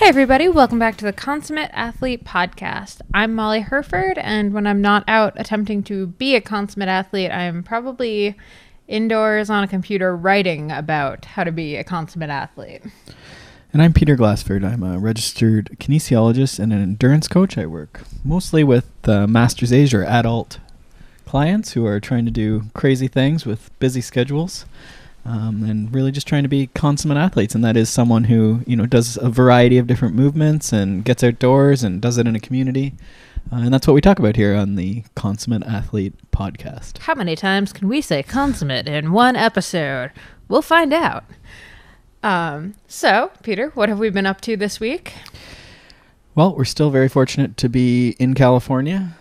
Hey everybody, welcome back to the Consummate Athlete Podcast. I'm Molly Herford, and when I'm not out attempting to be a consummate athlete, I'm probably indoors on a computer writing about how to be a consummate athlete. And I'm Peter Glassford. I'm a registered kinesiologist and an endurance coach. I work mostly with Master's Age or adult clients who are trying to do crazy things with busy schedules. And really just trying to be consummate athletes. And that is someone who, does a variety of different movements and gets outdoors and does it in a community. And that's what we talk about here on the Consummate Athlete Podcast. How many times can we say consummate in one episode? We'll find out. So, Peter, what have we been up to this week? Well, we're still very fortunate to be in California.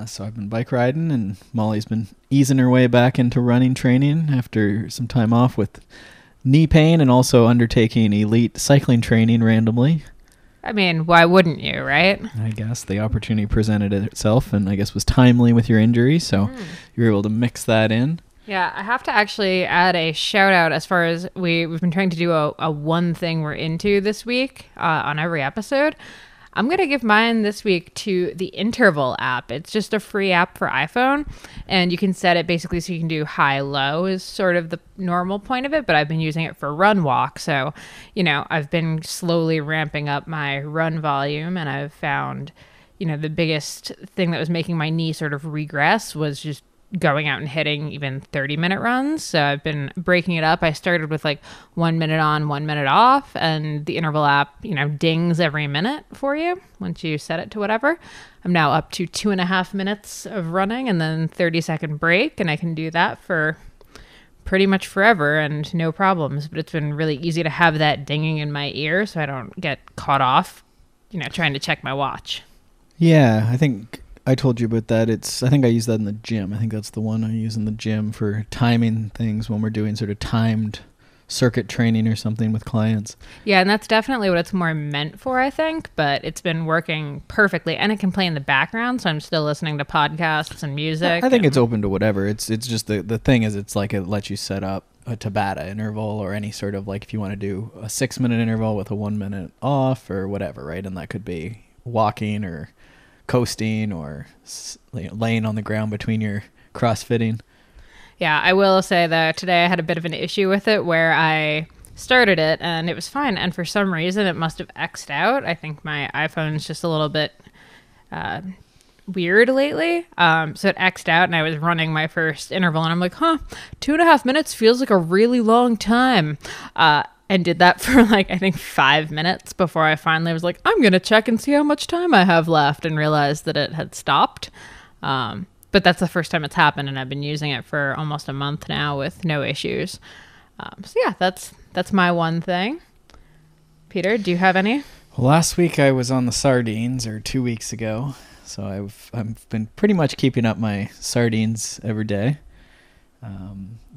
So I've been bike riding, and Molly's been easing her way back into running training after some time off with knee pain and also undertaking elite cycling training randomly. I mean, why wouldn't you, right? I guess the opportunity presented itself and I guess was timely with your injury, so you were able to mix that in. Yeah, I have to actually add a shout out as far as we've been trying to do a one thing we're into this week on every episode. I'm going to give mine this week to the Interval app. It's just a free app for iPhone, and you can set it basically so you can do high-low is sort of the normal point of it, but I've been using it for run walk. So, I've been slowly ramping up my run volume, and I've found, the biggest thing that was making my knee sort of regress was just going out and hitting even 30-minute runs. So I've been breaking it up. I started with 1 minute on, 1 minute off, and the Interval app, dings every minute for you once you set it to whatever. I'm now up to 2.5 minutes of running and then 30-second break, and I can do that for pretty much forever and no problems. But it's been really easy to have that dinging in my ear so I don't get caught off, trying to check my watch. Yeah, I think I told you about that. I think I use that in the gym. I think that's the one I use in the gym for timing things when we're doing sort of timed circuit training or something with clients. Yeah, and that's definitely what it's more meant for, I think, but it's been working perfectly, and it can play in the background, so I'm still listening to podcasts and music. I think it's open to whatever. It's just the thing is it lets you set up a Tabata interval or any sort of if you want to do a 6-minute interval with a 1 minute off or whatever, right? And that could be walking or coasting or laying on the ground between your crossfitting. Yeah, I will say that today I had a bit of an issue with it where I started it and it was fine, and for some reason it must have X'd out. I think my iPhone's just a little bit weird lately. So it X'd out and I was running my first interval and I'm like, 2.5 minutes feels like a really long time. And did that for I think 5 minutes before I finally was like, I'm going to check and see how much time I have left, and realized that it had stopped. But that's the first time it's happened, and I've been using it for almost a month now with no issues. So yeah, that's my one thing. Peter, do you have any? Well, last week I was on the sardines, or 2 weeks ago. So I've been pretty much keeping up my sardines every day.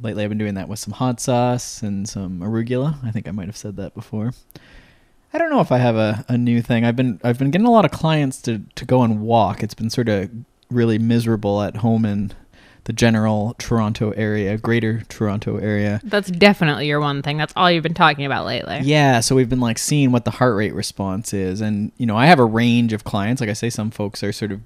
Lately I've been doing that with some hot sauce and some arugula. I think I might have said that before. I don't know if I have a new thing. I've been getting a lot of clients to go and walk. It's been sort of really miserable at home in the general Toronto area, greater Toronto area. That's definitely your one thing. That's all you've been talking about lately. Yeah, so we've been seeing what the heart rate response is. And, I have a range of clients. Like I say, some folks are sort of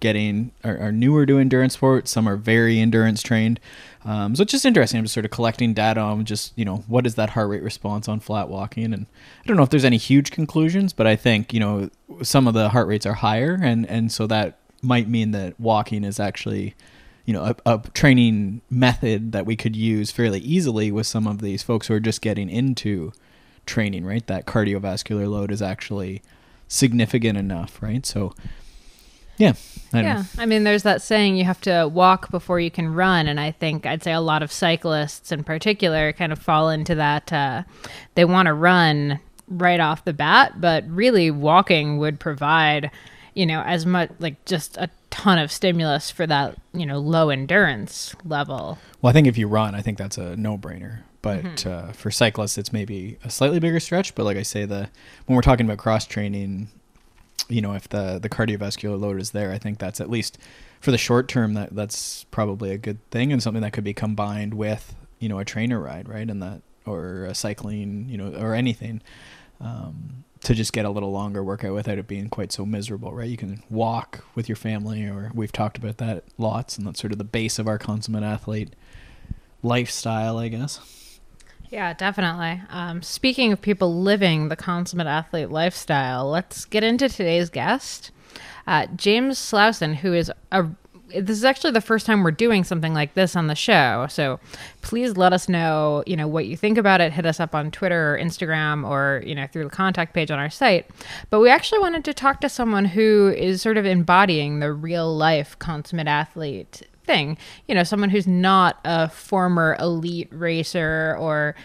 are newer to endurance sports. Some are very endurance trained. So it's just interesting. I'm just sort of collecting data on just, what is that heart rate response on flat walking? And I don't know if there's any huge conclusions, but I think, some of the heart rates are higher. And so that might mean that walking is actually a training method that we could use fairly easily with some of these folks who are just getting into training, right? That cardiovascular load is actually significant enough, right? So, yeah. I mean, there's that saying, you have to walk before you can run. And I think I'd say a lot of cyclists in particular kind of fall into that. They want to run right off the bat, but really walking would provide as much just a ton of stimulus for that, low endurance level. Well, I think if you run, I think that's a no-brainer. But for cyclists, it's maybe a slightly bigger stretch. But like I say, when we're talking about cross-training, if the cardiovascular load is there, I think that's at least for the short term, that's probably a good thing and something that could be combined with, a trainer ride, right? And that, or cycling, or anything. to just get a little longer workout without it being quite so miserable, right? You can walk with your family, or we've talked about that lots, and that's sort of the base of our consummate athlete lifestyle, I guess. Yeah, definitely. Speaking of people living the consummate athlete lifestyle, let's get into today's guest, James Slauson, who is this is actually the first time we're doing something like this on the show. So please let us know, what you think about it. Hit us up on Twitter or Instagram, or, through the contact page on our site. But we actually wanted to talk to someone who is sort of embodying the real life consummate athlete thing. Someone who's not a former elite racer or,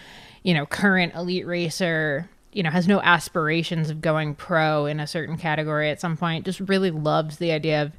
current elite racer, has no aspirations of going pro in a certain category at some point, just really loves the idea of,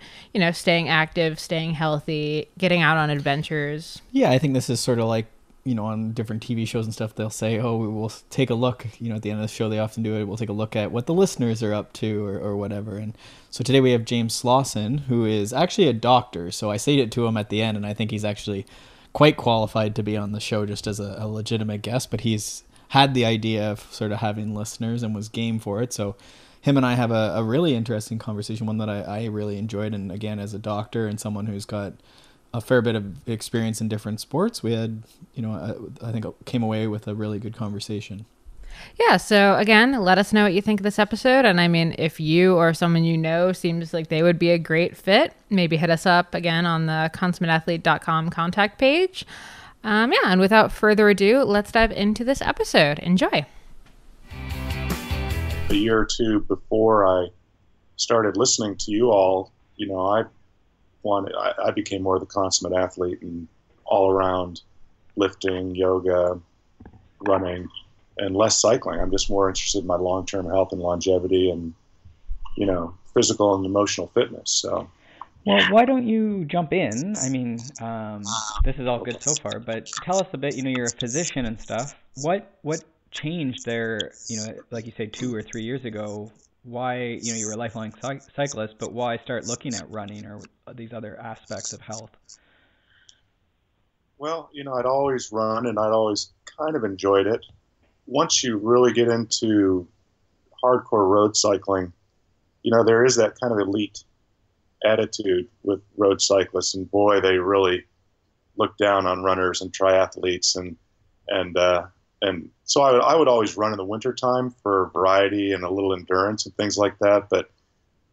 staying active, staying healthy, getting out on adventures. Yeah, I think this is sort of like, on different TV shows and stuff, they'll say, oh, we will take a look, at the end of the show, they often do it. We'll take a look at what the listeners are up to or whatever. And so today we have James Slauson, who is actually a doctor. So I say it to him at the end, and I think he's actually quite qualified to be on the show just as a legitimate guest, but he's had the idea of sort of having listeners and was game for it. So him and I have a really interesting conversation, one that I really enjoyed. And again, as a doctor and someone who's got a fair bit of experience in different sports, we had, I think came away with a really good conversation. Yeah. So again, let us know what you think of this episode. And I mean, if you or someone seems like they would be a great fit, maybe hit us up again on the consummateathlete.com contact page. And without further ado, let's dive into this episode. Enjoy. A year or two before I started listening to you all, I became more of the consummate athlete and all around lifting, yoga, running, and less cycling. I'm just more interested in my long-term health and longevity and, physical and emotional fitness. So. Well, why don't you jump in? I mean, this is all good so far, but tell us a bit, you're a physician and stuff. What changed there, like you say, 2 or 3 years ago? Why, you were a lifelong cyclist, but why start looking at running or these other aspects of health? Well, I'd always run and I'd always kind of enjoyed it. Once you really get into hardcore road cycling, there is that kind of elite attitude with road cyclists, and boy, they really look down on runners and triathletes, and so I would always run in the wintertime for variety and a little endurance and things like that. But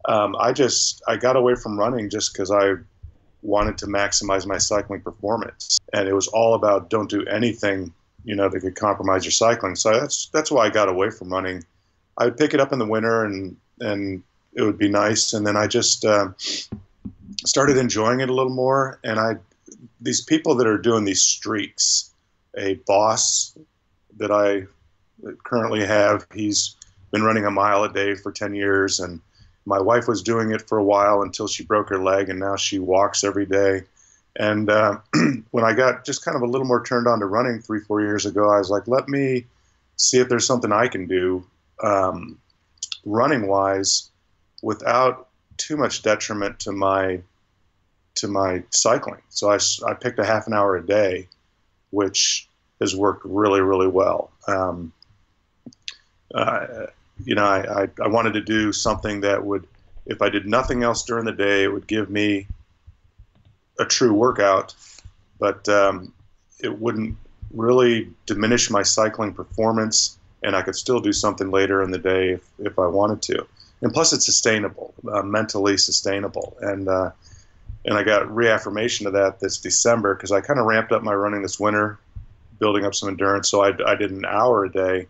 I got away from running just because I wanted to maximize my cycling performance, and it was all about don't do anything that could compromise your cycling. So that's why I got away from running. I would pick it up in the winter and it would be nice. And then I just started enjoying it a little more. And these people that are doing these streaks, a boss that I currently have, he's been running a mile a day for 10 years. And my wife was doing it for a while until she broke her leg, and now she walks every day. And when I got just kind of a little more turned on to running 3-4 years ago, I was like, let me see if there's something I can do running wise without too much detriment to my cycling. So I picked a half an hour a day, which has worked really, really well. I wanted to do something that would, if I did nothing else during the day, it would give me a true workout, but it wouldn't really diminish my cycling performance, and I could still do something later in the day if I wanted to. And plus, it's sustainable, mentally sustainable. And I got reaffirmation of that this December, because I kind of ramped up my running this winter, building up some endurance. So I did an hour a day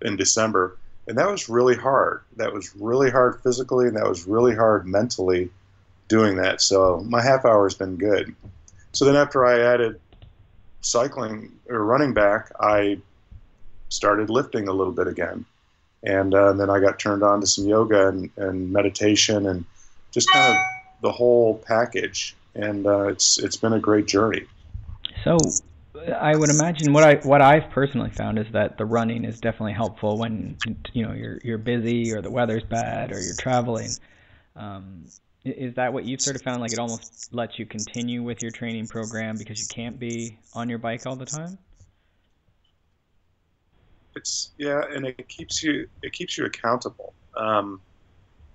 in December, and that was really hard. That was really hard physically, and that was really hard mentally doing that. So my half hour has been good. So then after I added cycling or running back, I started lifting a little bit again. And then I got turned on to some yoga and meditation and just kind of the whole package. And it's been a great journey. So I would imagine what I've personally found is that the running is definitely helpful when you're busy or the weather's bad or you're traveling. Is that what you've sort of found? Like it almost lets you continue with your training program because you can't be on your bike all the time? and it keeps you accountable.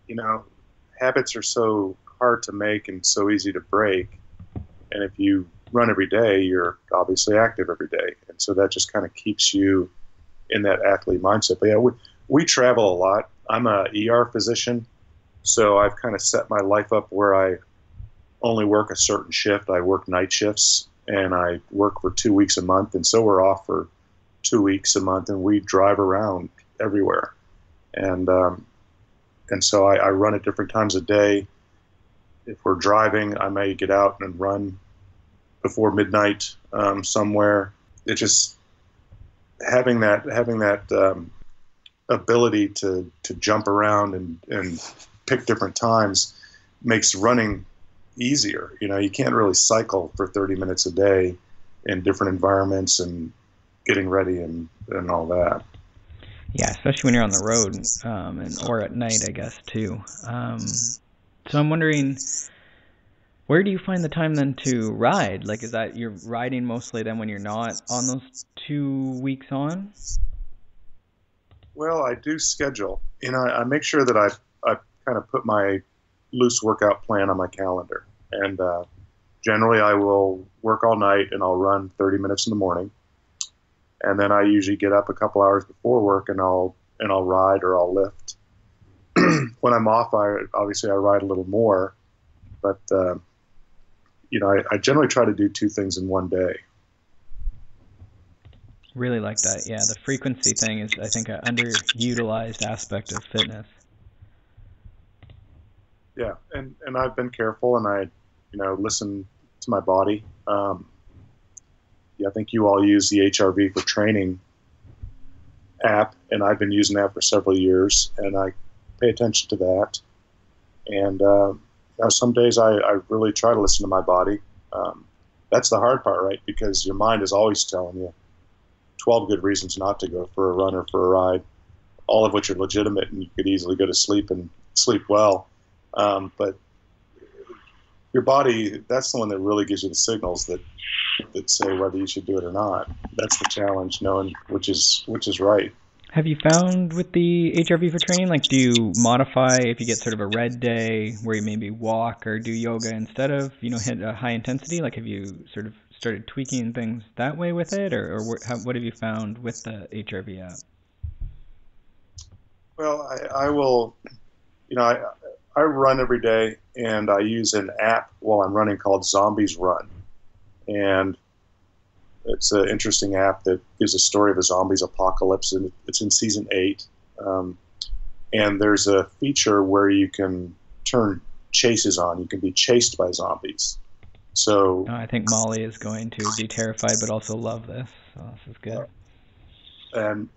You know, habits are so hard to make and so easy to break. And if you run every day, you're obviously active every day, and so that just kind of keeps you in that athlete mindset. But yeah, we travel a lot. I'm a ER physician, so I've kind of set my life up where I only work a certain shift. I work night shifts, and I work for 2 weeks a month, and so we're off for 2 weeks a month, and we drive around everywhere. And so I run at different times of day. If we're driving, I may get out and run before midnight somewhere. It just having that ability to jump around and pick different times makes running easier. You know, you can't really cycle for 30 minutes a day in different environments and getting ready and all that. Yeah, especially when you're on the road, or at night, I guess, too. So I'm wondering, where do you find the time then to ride? Like, is that you're riding mostly then when you're not on those 2 weeks on? Well, I do schedule. You know, I make sure that I kind of put my loose workout plan on my calendar. And generally, I will work all night and I'll run 30 minutes in the morning. And then I usually get up a couple hours before work and I'll ride or I'll lift. When I'm off, obviously I ride a little more, but you know, I generally try to do two things in one day. Really like that. Yeah, the frequency thing is, I think, an underutilized aspect of fitness. Yeah, and I've been careful, and I, listen to my body. Yeah, I think you all use the HRV for training app, and I've been using that for several years, and I pay attention to that. And some days I really try to listen to my body. That's the hard part, right? Because your mind is always telling you 12 good reasons not to go for a run or for a ride, all of which are legitimate, and you could easily go to sleep and sleep well. But your body, that's the one that really gives you the signals that say whether you should do it or not. That's the challenge, knowing which is right. Have you found with the HRV for training, like, do you modify if you get sort of a red day where you maybe walk or do yoga instead of, hit a high intensity? Like, have you sort of started tweaking things that way with it, or what have you found with the HRV app? Well, I will, I run every day, and I use an app while I'm running called Zombies Run. And it's an interesting app that gives a story of a zombies apocalypse, and it's in season 8. And there's a feature where you can turn chases on. You can be chased by zombies. So I think Molly is going to be terrified, but also love this. So this is good.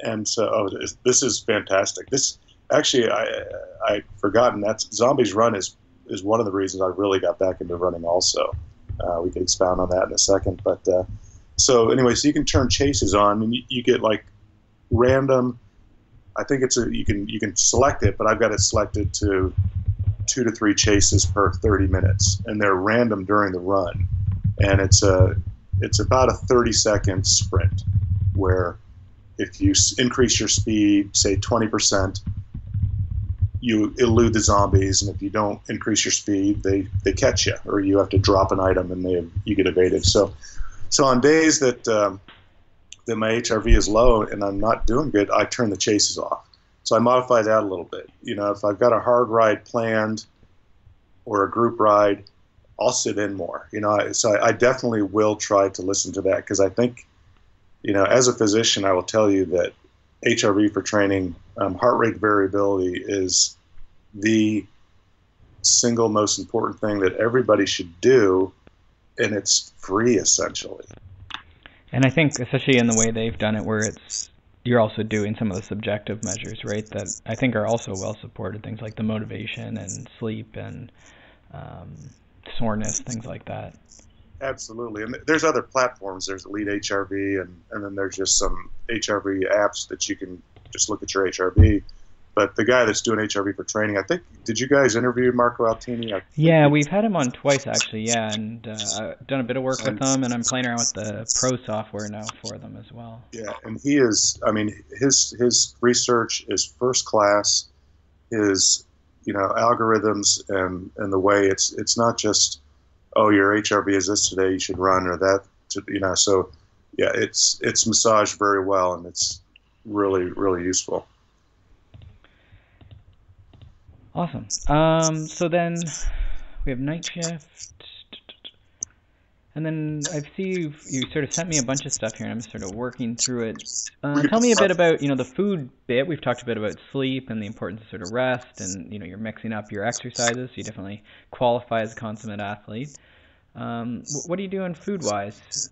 And so this is fantastic. This actually, I'd forgotten that Zombies Run is one of the reasons I really got back into running. Also, we could expound on that in a second. But so anyway, so you can turn chases on, and you get like random. I think you can select it, but I've got it selected to 2 to 3 chases per 30 minutes, and they're random during the run, and it's about a 30-second sprint where if you increase your speed, say 20%, you elude the zombies, and if you don't increase your speed, they catch you, or you have to drop an item and you get evaded. So on days that my HRV is low and I'm not doing good, I turn the chases off. So I modify that a little bit. If I've got a hard ride planned or a group ride, I'll sit in more. So I definitely will try to listen to that, because I think, as a physician, I will tell you that HRV for training, heart rate variability is the single most important thing that everybody should do, and it's free essentially. And I think, especially in the way they've done it, where you're also doing some of the subjective measures, right, that I think are also well supported, things like the motivation and sleep and soreness, things like that. Absolutely. And there's other platforms. There's Elite HRV, and then there's just some HRV apps that you can just look at your HRV. But the guy that's doing HRV for training, I think, did you guys interview Marco Altini? Yeah, we've had him on twice actually. Yeah, and I've done a bit of work with them, and I'm playing around with the pro software now for them as well. Yeah, and he is. I mean, his research is first class. His algorithms and the way it's not just, oh, your HRV is this today, you should run, or that. So yeah, it's massaged very well, and it's really, really useful. Awesome. So then we have night shift, and then I see you sort of sent me a bunch of stuff here, and I'm sort of working through it. Tell me a bit about the food bit. We've talked a bit about sleep and the importance of sort of rest, and you're mixing up your exercises. So you definitely qualify as a consummate athlete. What are you doing food-wise?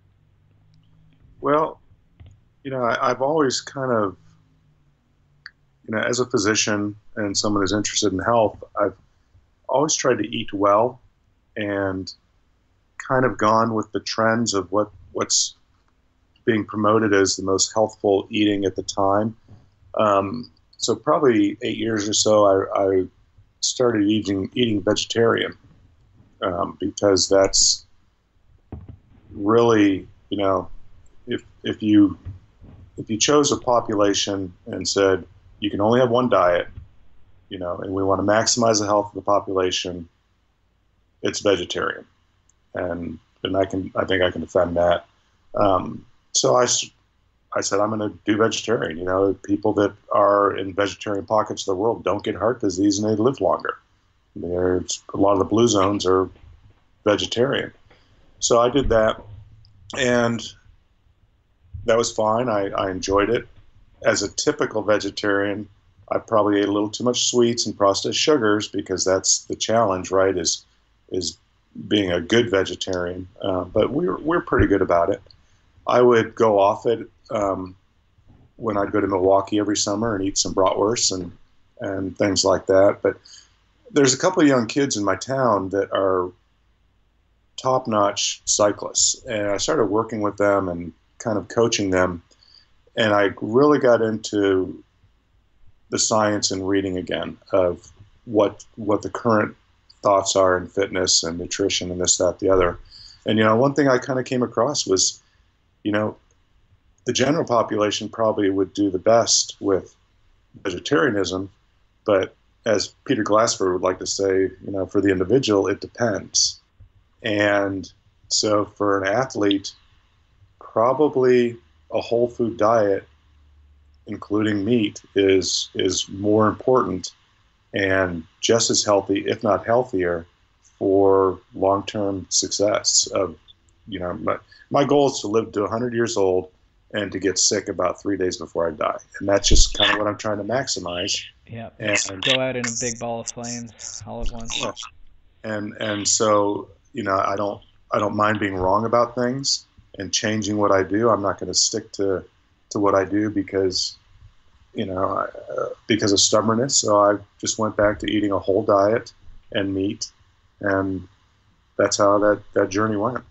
Well, I've always kind of, as a physician and someone who's interested in health, I've always tried to eat well and kind of gone with the trends of what's being promoted as the most healthful eating at the time. So probably 8 years or so, I started eating vegetarian because that's really, if you chose a population and said you can only have one diet, and we want to maximize the health of the population, it's vegetarian, and I think I can defend that. So I said I'm going to do vegetarian. People that are in vegetarian pockets of the world don't get heart disease and they live longer. There's a lot of the blue zones are vegetarian. So I did that, and that was fine. I enjoyed it. As a typical vegetarian, I probably ate a little too much sweets and processed sugars because that's the challenge, right? Is being a good vegetarian. But we're pretty good about it. I would go off it when I'd go to Milwaukee every summer and eat some bratwurst and things like that. But there's a couple of young kids in my town that are top-notch cyclists, and I started working with them and kind of coaching them, and I really got into the science and reading again of what the current thoughts are in fitness and nutrition and this, that, the other. And one thing I kind of came across was, the general population probably would do the best with vegetarianism, but as Peter Glassford would like to say, for the individual, it depends. And so for an athlete, probably a whole food diet, including meat, is more important and just as healthy, if not healthier, for long-term success. My goal is to live to 100 years old and to get sick about 3 days before I die, and that's just kind of what I'm trying to maximize. Yeah, and go out in a big ball of flames all at once. Yeah. And so I don't mind being wrong about things and changing what I do. I'm not going to stick to what I do because of stubbornness. So I just went back to eating a whole diet and meat, and that's how that journey went.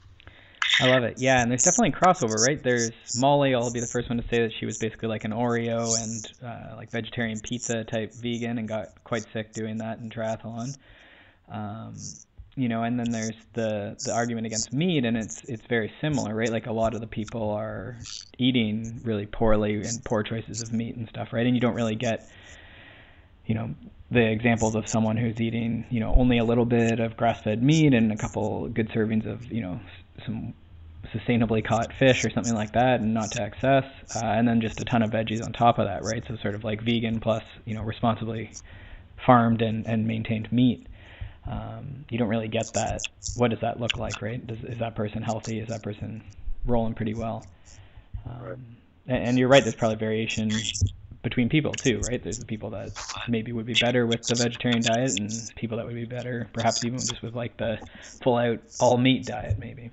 I love it. Yeah, and there's definitely crossover, right? There's Molly. I'll be the first one to say that she was basically like an Oreo and like vegetarian pizza type vegan, and got quite sick doing that in triathlon. And then there's the argument against meat, and it's very similar, right? Like a lot of the people are eating really poorly and poor choices of meat and stuff, right? And you don't really get, the examples of someone who's eating, only a little bit of grass-fed meat and a couple good servings of, some sustainably caught fish or something like that, and not to excess, and then just a ton of veggies on top of that, right? So sort of like vegan plus, responsibly farmed and maintained meat. You don't really get that. What does that look like, right? Is that person healthy? Is that person rolling pretty well? Right. And you're right, there's probably variation between people too, right? There's the people that maybe would be better with the vegetarian diet, and people that would be better perhaps even just with like the full out all meat diet maybe.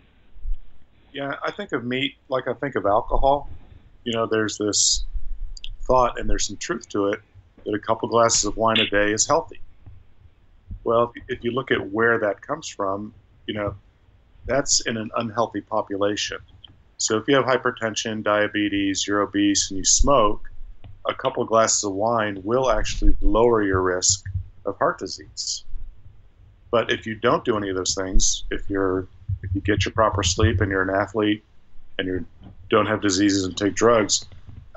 Yeah, I think of meat like I think of alcohol. There's this thought, and there's some truth to it, that a couple glasses of wine a day is healthy. Well, if you look at where that comes from, that's in an unhealthy population. So if you have hypertension, diabetes, you're obese, and you smoke, a couple of glasses of wine will actually lower your risk of heart disease. But if you don't do any of those things, if you get your proper sleep and you're an athlete and you don't have diseases and take drugs,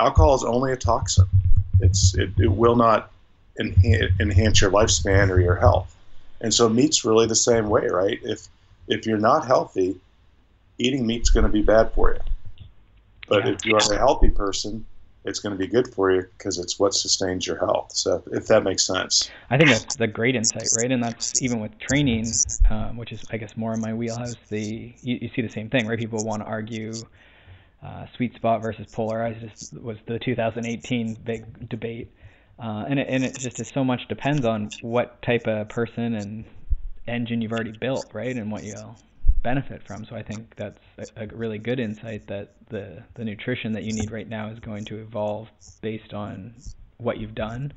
alcohol is only a toxin. It will not enhance your lifespan or your health. And so meat's really the same way, right? If you're not healthy, eating meat's going to be bad for you. But if you are a healthy person, it's going to be good for you because it's what sustains your health. So if that makes sense. I think that's the great insight, right? And that's even with training, which is, I guess, more in my wheelhouse. You see the same thing, right? People want to argue sweet spot versus polarized. This was the 2018 big debate. And it just is so much depends on what type of person and engine you've already built, right? And what you'll benefit from. So I think that's a really good insight that the nutrition that you need right now is going to evolve based on what you've done,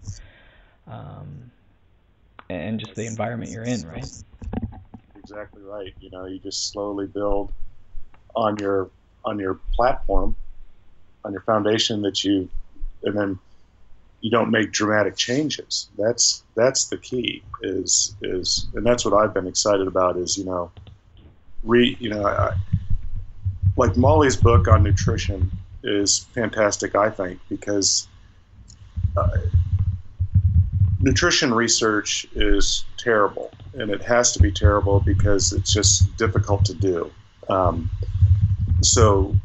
and just the environment you're in, right? Exactly right. You just slowly build on your platform, on your foundation and then you don't make dramatic changes. That's the key and that's what I've been excited about is, like Molly's book on nutrition is fantastic, I think, because nutrition research is terrible, and it has to be terrible because it's just difficult to do. So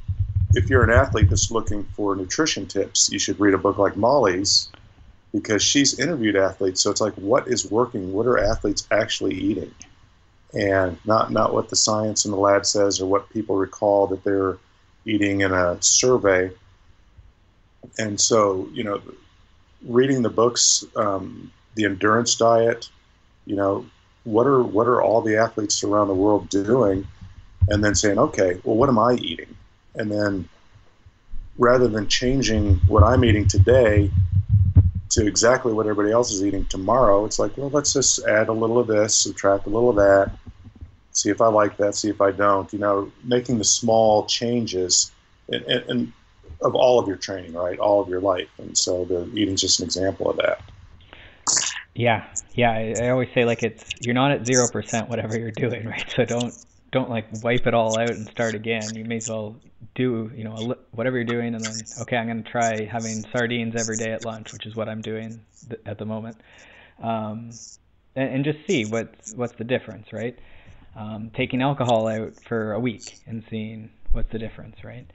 if you're an athlete that's looking for nutrition tips, you should read a book like Molly's because she's interviewed athletes. So it's like, what is working? What are athletes actually eating? And not what the science in the lab says or what people recall that they're eating in a survey. And so, reading the books, the endurance diet, what are all the athletes around the world doing? And then saying, okay, well, what am I eating? And then rather than changing what I'm eating today to exactly what everybody else is eating tomorrow, it's like, well, let's just add a little of this, subtract a little of that, see if I like that, see if I don't, making the small changes and of all of your training, right? All of your life. And so the eating's just an example of that. Yeah. I always say you're not at 0% whatever you're doing, right? So don't like wipe it all out and start again. You may as well do, whatever you're doing, and then, okay, I'm going to try having sardines every day at lunch, which is what I'm doing at the moment. And just see what's the difference, right? Taking alcohol out for a week and seeing what's the difference, right?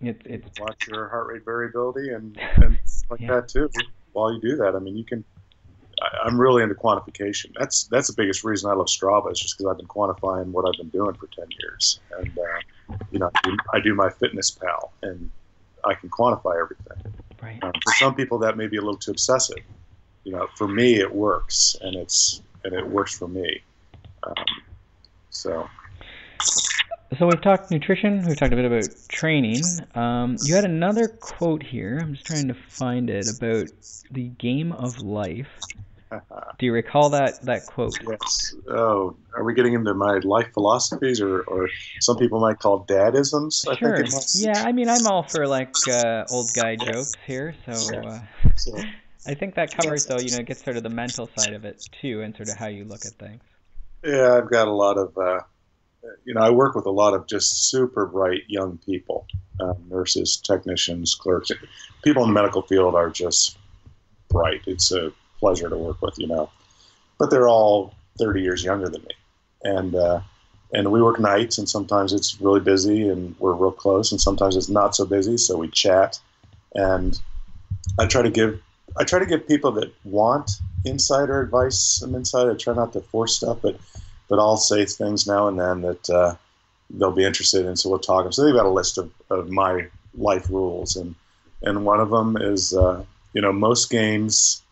It's watch your heart rate variability and like that too. While you do that, I mean, I'm really into quantification. That's the biggest reason I love Strava, is just because I've been quantifying what I've been doing for 10 years. And, I do my Fitness Pal, and I can quantify everything. Right. For some people, that may be a little too obsessive. For me, it works, and it works for me. So we've talked nutrition. We've talked a bit about training. You had another quote here. I'm just trying to find it about the game of life. Do you recall that quote? Yes. Oh, are we getting into my life philosophies, or some people might call dadisms? Sure. I think it was. Yeah, I mean, I'm all for old guy jokes here. So I think that covers, though, it gets sort of the mental side of it too, and sort of how you look at things. Yeah, I've got a lot of, I work with a lot of just super bright young people, nurses, technicians, clerks. People in the medical field are just bright. It's a pleasure to work with, but they're all 30 years younger than me. And we work nights, and sometimes it's really busy and we're real close, and sometimes it's not so busy, so we chat. And I try to give people that want insider advice some insight. I try not to force stuff, but I'll say things now and then that they'll be interested in, so we'll talk. So they've got a list of my life rules, and one of them is, most games,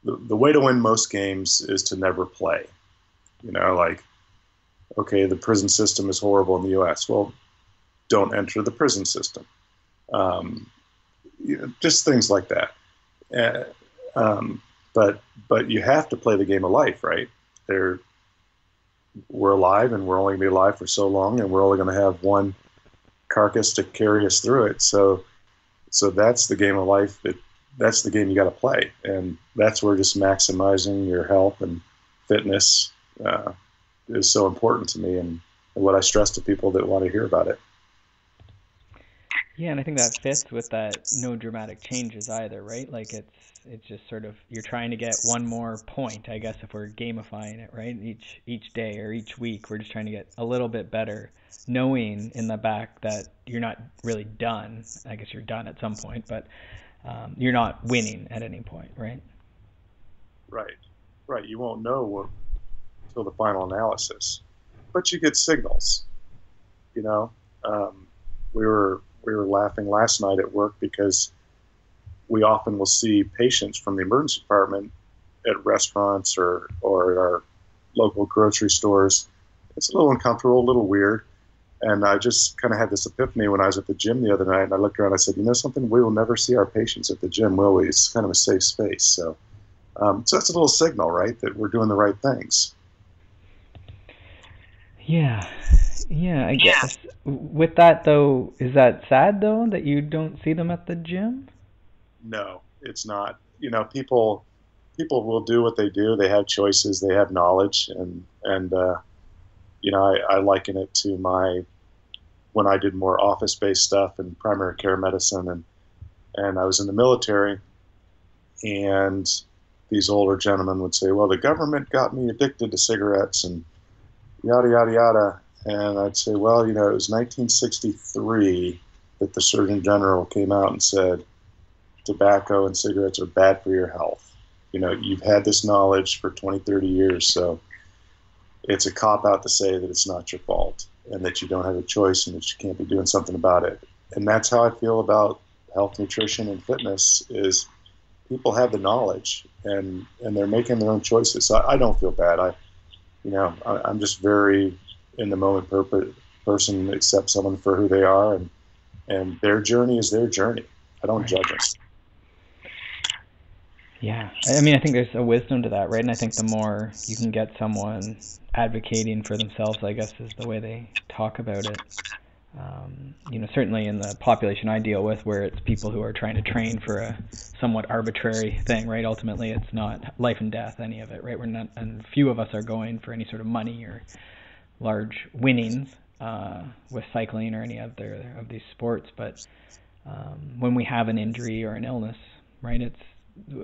the way to win most games is to never play. Okay, the prison system is horrible in the U.S. Well, don't enter the prison system. Just things like that. But you have to play the game of life, right? We're alive, and we're only going to be alive for so long, and we're only going to have one carcass to carry us through it. So So that's the game of life that's the game you got to play. And that's where just maximizing your health and fitness is so important to me, and what I stress to people that want to hear about it. Yeah, and I think that fits with that no dramatic changes either, right? Like it's just sort of you're trying to get one more point, I guess, if we're gamifying it, right? Each day or each week, we're just trying to get a little bit better, knowing in the back that you're not really done. I guess you're done at some point, but you're not winning at any point, right? Right. You won't know until the final analysis, but you get signals. You know, we were laughing last night at work because we often will see patients from the emergency department at restaurants or at our local grocery stores. It's a little uncomfortable, a little weird. And I just kind of had this epiphany when I was at the gym the other night, and I looked around and I said, you know something, we will never see our patients at the gym, will we? It's kind of a safe space. So that's a little signal, right, that we're doing the right things. Yeah. Yeah, I guess. With that, though, is that sad, though, that you don't see them at the gym? No, it's not. You know, people will do what they do. They have choices. They have knowledge, and you know, I liken it to when I did more office-based stuff and primary care medicine, and I was in the military, and these older gentlemen would say, well, the government got me addicted to cigarettes and yada, yada, yada. And I'd say, well, you know, it was 1963 that the Surgeon General came out and said, tobacco and cigarettes are bad for your health. You know, you've had this knowledge for 20, 30 years, so it's a cop-out to say that it's not your fault and that you don't have a choice and that you can't be doing something about it. And that's how I feel about health, nutrition, and fitness is people have the knowledge and they're making their own choices. So I don't feel bad. I'm just very in the moment person, accept someone for who they are, and their journey is their journey. I don't judge them. Yeah, I mean, I think there's a wisdom to that, right? And I think the more you can get someone advocating for themselves, I guess, is the way they talk about it. You know, certainly in the population I deal with, where it's people who are trying to train for a somewhat arbitrary thing, right? Ultimately, it's not life and death, any of it, right? We're not, and few of us are going for any sort of money or large winnings with cycling or any other of these sports. But when we have an injury or an illness, right, it's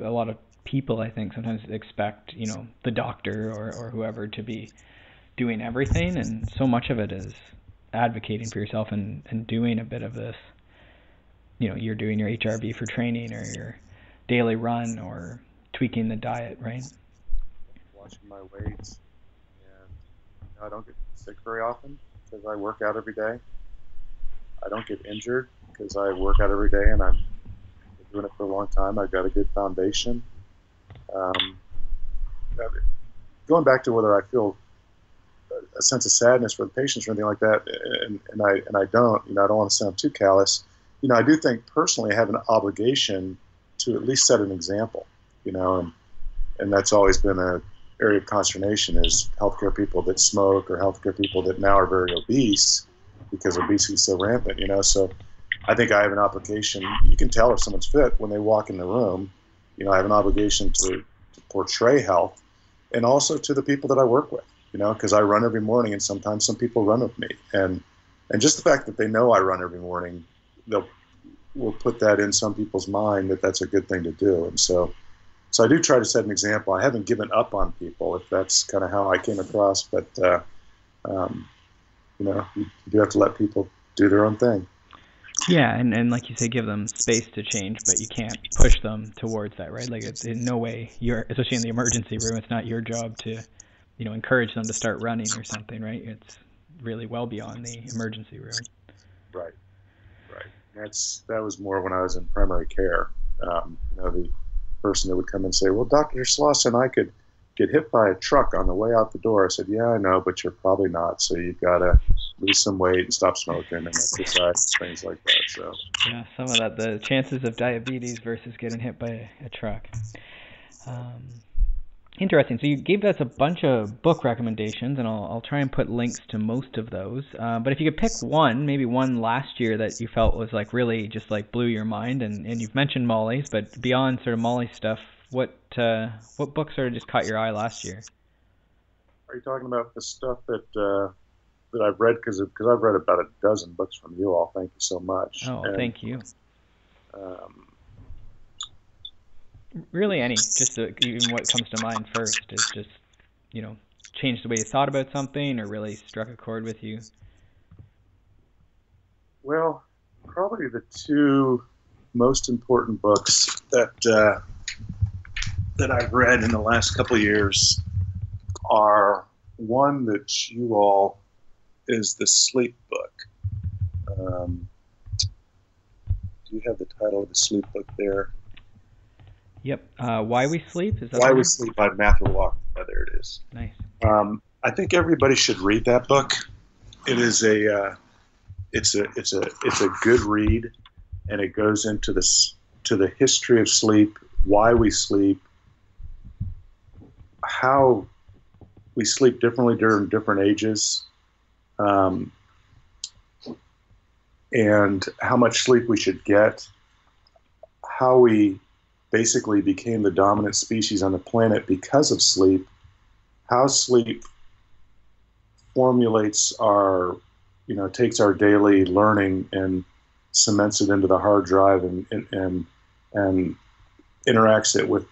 a lot of people, I think, sometimes expect, you know, the doctor or whoever to be doing everything, and so much of it is advocating for yourself and doing a bit of this. You know, you're doing your HRV for training or your daily run or tweaking the diet, right? Watching my weights, and I don't get sick very often because I work out every day. I don't get injured because I work out every day, and I'm doing it for a long time. I've got a good foundation. Going back to whether I feel a sense of sadness for the patients or anything like that, and I don't, you know, I don't want to sound too callous. You know, I do think personally I have an obligation to at least set an example, you know, and that's always been a area of consternation is healthcare people that smoke or healthcare people that now are very obese because obesity is so rampant, you know. So I think I have an obligation. You can tell if someone's fit when they walk in the room. You know, I have an obligation to portray health, and also to the people that I work with, you know, because I run every morning, and sometimes some people run with me. And just the fact that they know I run every morning, will put that in some people's mind that that's a good thing to do. And so I do try to set an example. I haven't given up on people, if that's kind of how I came across. But, you know, you do have to let people do their own thing. Yeah, and like you say, give them space to change, but you can't push them towards that, right? Like, it's in no way especially in the emergency room, it's not your job to, you know, encourage them to start running or something, right? It's really well beyond the emergency room. Right. That was more when I was in primary care. You know, the person that would come and say, well, Dr. Slauson, I could get hit by a truck on the way out the door. I said, yeah, I know, but you're probably not. So you've got to lose some weight and stop smoking and exercise, things like that. So yeah, some of that, the chances of diabetes versus getting hit by a truck. Interesting. So you gave us a bunch of book recommendations, and I'll try and put links to most of those. But if you could pick one, maybe one last year that you felt was like really just like blew your mind, and you've mentioned Molly's, but beyond sort of Molly's stuff, what books sort of just caught your eye last year? Are you talking about the stuff that I've read? Because I've read about a dozen books from you all. Thank you so much. Oh, And, thank you. um, Really, any, just even what comes to mind first is just, changed the way you thought about something or really struck a chord with you. well, probably the two most important books that I've read in the last couple of years are one that you all is the sleep book. Do you have the title of the sleep book there? Yep. Why We Sleep, is that Why the We one? Sleep by Matthew Walker. Yeah, there it is. Nice. I think everybody should read that book. It is it's a good read, and it goes into the history of sleep, why we sleep, how we sleep differently during different ages, and how much sleep we should get, how we basically became the dominant species on the planet because of sleep, how sleep formulates takes our daily learning and cements it into the hard drive and interacts it with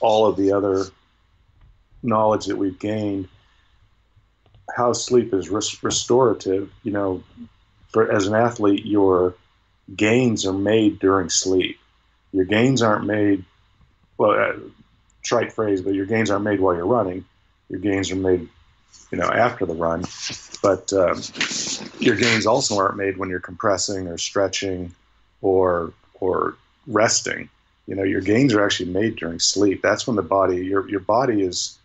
all of the other knowledge that we've gained, how sleep is restorative. As an athlete, your gains are made during sleep. Your gains aren't made, trite phrase, but your gains aren't made while you're running. Your gains are made, after the run. But your gains also aren't made when you're compressing or stretching or resting. Your gains are actually made during sleep. That's when your body is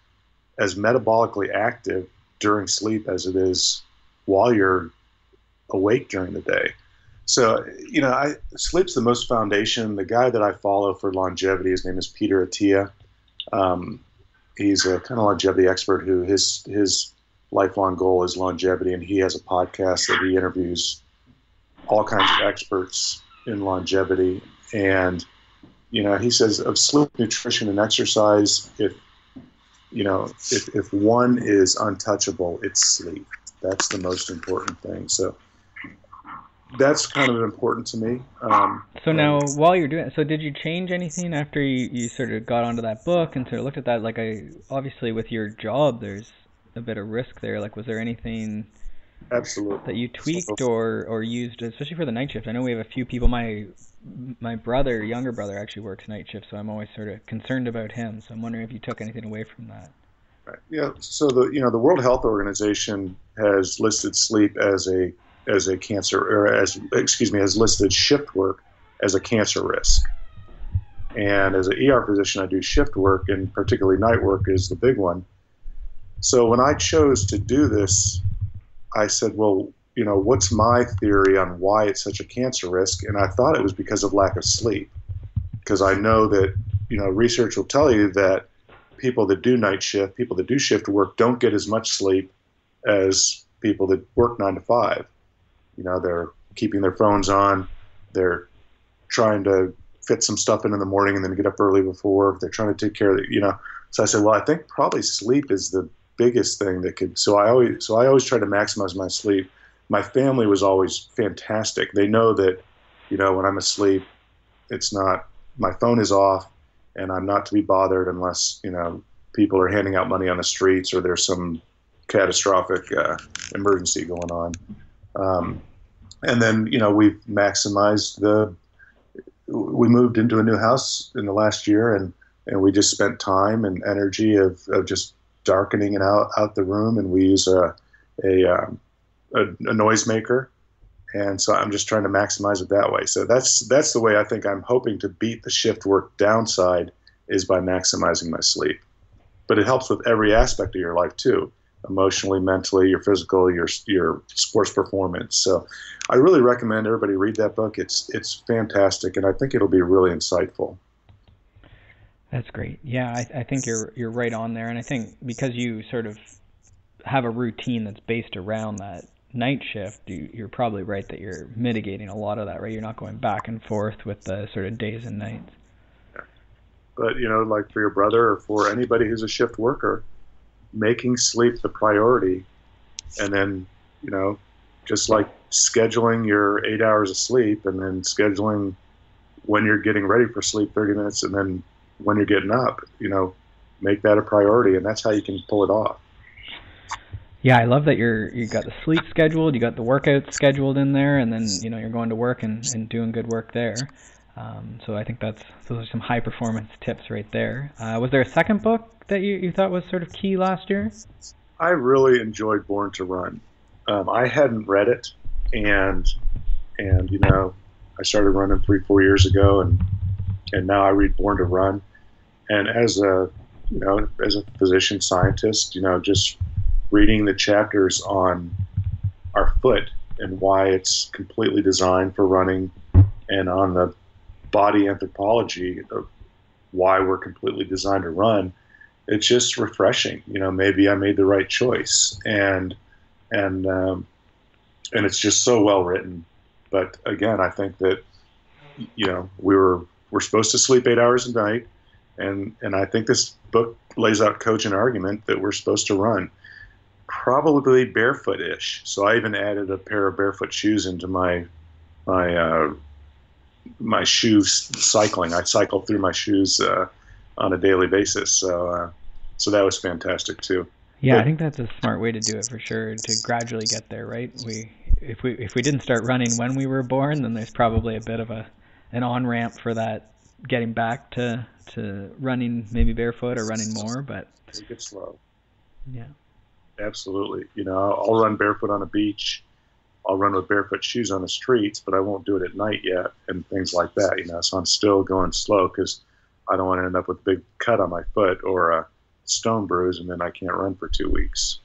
as metabolically active during sleep as it is while you're awake during the day. So, sleep's the most foundation. The guy that I follow for longevity, his name is Peter Attia. He's a kind of longevity expert who his lifelong goal is longevity, and he has a podcast that he interviews all kinds of experts in longevity. And, he says of sleep, nutrition, and exercise, if one is untouchable, it's sleep. That's the most important thing. So that's kind of important to me. So now, while you're doing it, so did you change anything after you sort of got onto that book and sort of looked at that? Like, obviously with your job, there's a bit of risk there. Like, was there anything Absolutely that you tweaked or used, especially for the night shift? I know we have a few people. My younger brother actually works night shift, so I'm always sort of concerned about him. So I'm wondering if you took anything away from that. Right. Yeah. So the World Health Organization has listed sleep as a cancer, or has listed shift work as a cancer risk. And as an ER physician, I do shift work, and particularly night work is the big one. So when I chose to do this, I said, well, what's my theory on why it's such a cancer risk? And I thought it was because of lack of sleep. Because I know that, research will tell you that people that do night shift, people that do shift work don't get as much sleep as people that work 9 to 5. They're keeping their phones on. They're trying to fit some stuff in the morning and then get up early before. They're trying to take care of it, So I said, well, I think probably sleep is the biggest thing that could. So I always try to maximize my sleep. My family was always fantastic. They know that, when I'm asleep, it's not, my phone is off, and I'm not to be bothered unless, people are handing out money on the streets or there's some catastrophic emergency going on. And then, we've maximized we moved into a new house in the last year, and we just spent time and energy of just darkening it out the room, and we use a noisemaker. And so I'm just trying to maximize it that way. So that's the way I think I'm hoping to beat the shift work downside, is by maximizing my sleep. But it helps with every aspect of your life too. Emotionally, mentally, your physical, your sports performance. So I really recommend everybody read that book. It's fantastic, and I think it'll be really insightful. That's great. Yeah, I think you're right on there, and I think because you sort of have a routine that's based around that night shift, you're probably right that you're mitigating a lot of that, right? You're not going back and forth with the sort of days and nights. But, like for your brother or for anybody who's a shift worker, making sleep the priority, and then, just like scheduling your 8 hours of sleep and then scheduling when you're getting ready for sleep 30 minutes and then when you're getting up, make that a priority, and that's how you can pull it off. Yeah, I love that you got the sleep scheduled, you got the workouts scheduled in there, and then you're going to work and doing good work there. So I think those are some high performance tips right there. Was there a second book that you thought was sort of key last year? I really enjoyed Born to Run. I hadn't read it, and I started running 3-4 years ago, and now I read Born to Run. And as a physician scientist, just reading the chapters on our foot and why it's completely designed for running, and on the body anthropology of why we're completely designed to run, it's just refreshing. Maybe I made the right choice, and it's just so well written. But again, I think that we're supposed to sleep 8 hours a night, and I think this book lays out cogent argument that we're supposed to run probably barefoot-ish. So I even added a pair of barefoot shoes into my shoes cycling. I cycle through my shoes on a daily basis. So that was fantastic too. Yeah, but I think that's a smart way to do it for sure, to gradually get there, right? If we didn't start running when we were born, then there's probably a bit of an on-ramp for that, getting back to running maybe barefoot or running more, but take it slow. Yeah. Absolutely. I'll run barefoot on a beach. I'll run with barefoot shoes on the streets, but I won't do it at night yet, and things like that, So I'm still going slow because I don't want to end up with a big cut on my foot or a stone bruise, and then I can't run for 2 weeks.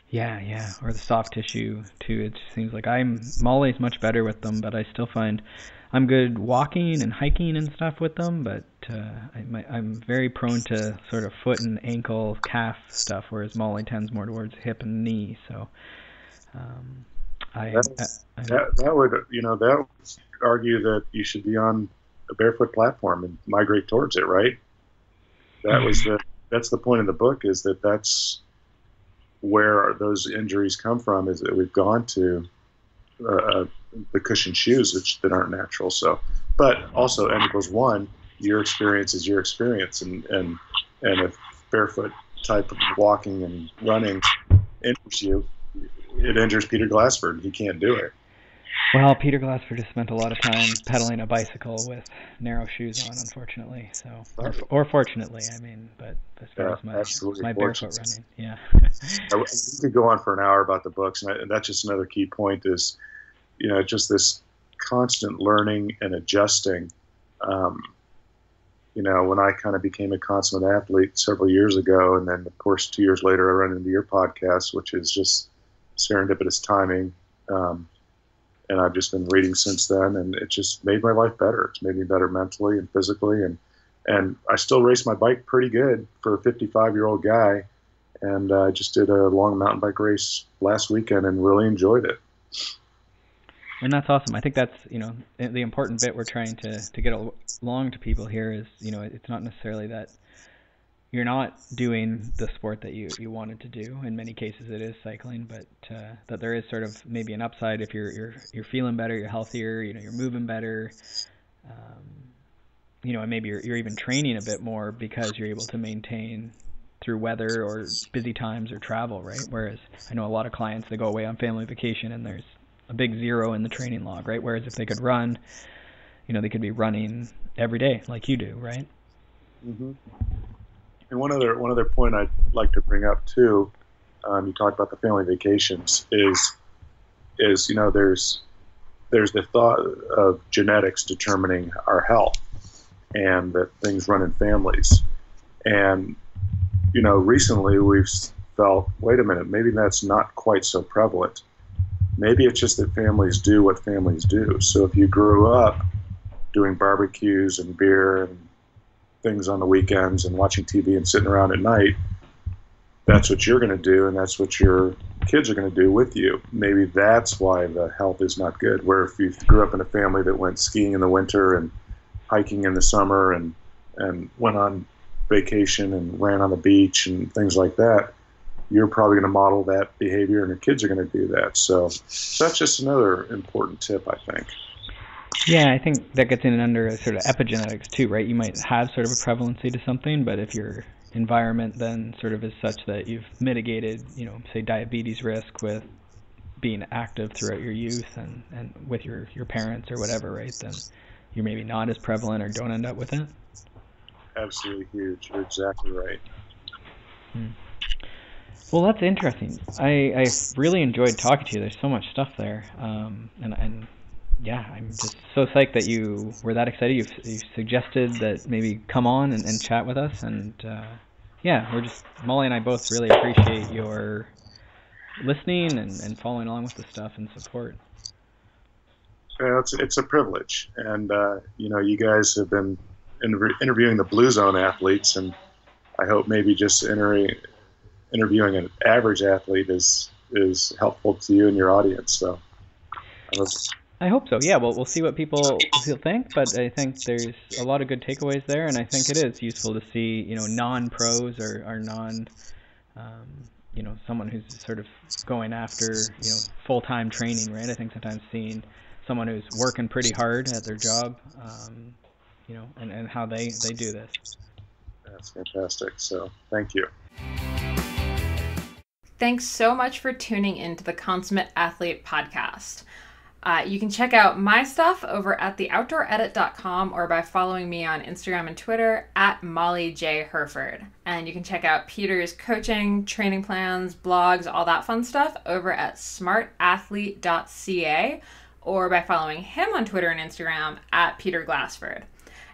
Yeah. Or the soft tissue too. It seems like I'm always much better with them, but I still find I'm good walking and hiking and stuff with them, but I'm very prone to sort of foot and ankle, calf stuff, whereas Molly tends more towards hip and knee. So that would argue that you should be on a barefoot platform and migrate towards it, right? That's the point of the book, is that's where those injuries come from, is that we've gone to the cushioned shoes that aren't natural. So, but also N=1, your experience is your experience, and if barefoot type of walking and running injures you, it injures Peter Glassford. He can't do it. Well, Peter Glassford just spent a lot of time pedaling a bicycle with narrow shoes on, unfortunately. So, or fortunately, but as far as my barefoot running, yeah. We could go on for an hour about the books, and that's just another key point is, just this constant learning and adjusting. When I kind of became a consummate athlete several years ago, and then of course 2 years later I ran into your podcast, which is just serendipitous timing. And I've just been reading since then, and it just made my life better. It's made me better mentally and physically, and I still race my bike pretty good for a 55-year-old guy. And I just did a long mountain bike race last weekend and really enjoyed it. And that's awesome. I think that's, the important bit we're trying to get along to people here is, it's not necessarily that you're not doing the sport that you wanted to do. In many cases it is cycling, but that there is sort of maybe an upside if you're feeling better, you're healthier, you're moving better, and maybe you're even training a bit more because you're able to maintain through weather or busy times or travel, right? Whereas I know a lot of clients, they go away on family vacation and there's a big zero in the training log, right? Whereas if they could run, they could be running every day like you do, right? Mm-hmm. And one other point I'd like to bring up too, you talked about the family vacations, is there's the thought of genetics determining our health, and that things run in families. And recently we've felt, wait a minute, maybe that's not quite so prevalent. Maybe it's just that families do what families do. So if you grew up doing barbecues and beer and things on the weekends and watching TV and sitting around at night, that's what you're going to do, and that's what your kids are going to do with you. Maybe that's why the health is not good. Where if you grew up in a family that went skiing in the winter and hiking in the summer and went on vacation and ran on the beach and things like that, you're probably going to model that behavior, and your kids are going to do that. So that's just another important tip, I think. Yeah, I think that gets in under sort of epigenetics too, right? You might have sort of a prevalency to something, but if your environment then sort of is such that you've mitigated, say diabetes risk with being active throughout your youth and with your parents or whatever, right, then you're maybe not as prevalent or don't end up with it. Absolutely huge. You're exactly right. Well, that's interesting. I really enjoyed talking to you. There's so much stuff there, and yeah, I'm just so psyched that you were that excited. You suggested that maybe come on and chat with us, and yeah, Molly and I both really appreciate your listening and following along with the stuff and support. Yeah, it's a privilege, and you guys have been interviewing the Blue Zone athletes, and I hope maybe just interviewing an average athlete is helpful to you and your audience. So I hope so. Yeah, well, we'll see what people think, but I think there's a lot of good takeaways there, and I think it is useful to see, non-pros or non, someone who's sort of going after, full-time training, right? I think sometimes seeing someone who's working pretty hard at their job, and how they do this. That's fantastic. So thank you. Thanks so much for tuning into the Consummate Athlete podcast. You can check out my stuff over at theoutdooredit.com or by following me on Instagram and Twitter at Molly J. Herford. And you can check out Peter's coaching, training plans, blogs, all that fun stuff over at smartathlete.ca or by following him on Twitter and Instagram at Peter Glassford.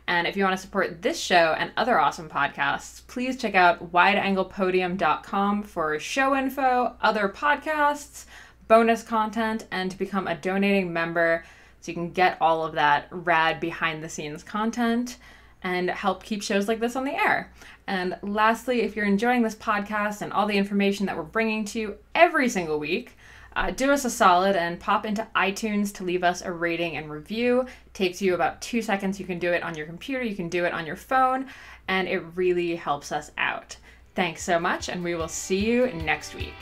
And if you want to support this show and other awesome podcasts, please check out wideanglepodium.com for show info, other podcasts, bonus content, and to become a donating member so you can get all of that rad behind the scenes content and help keep shows like this on the air. And lastly, if you're enjoying this podcast and all the information that we're bringing to you every single week, do us a solid and pop into iTunes to leave us a rating and review. It takes you about 2 seconds. You can do it on your computer, you can do it on your phone, and it really helps us out. Thanks so much, and we will see you next week.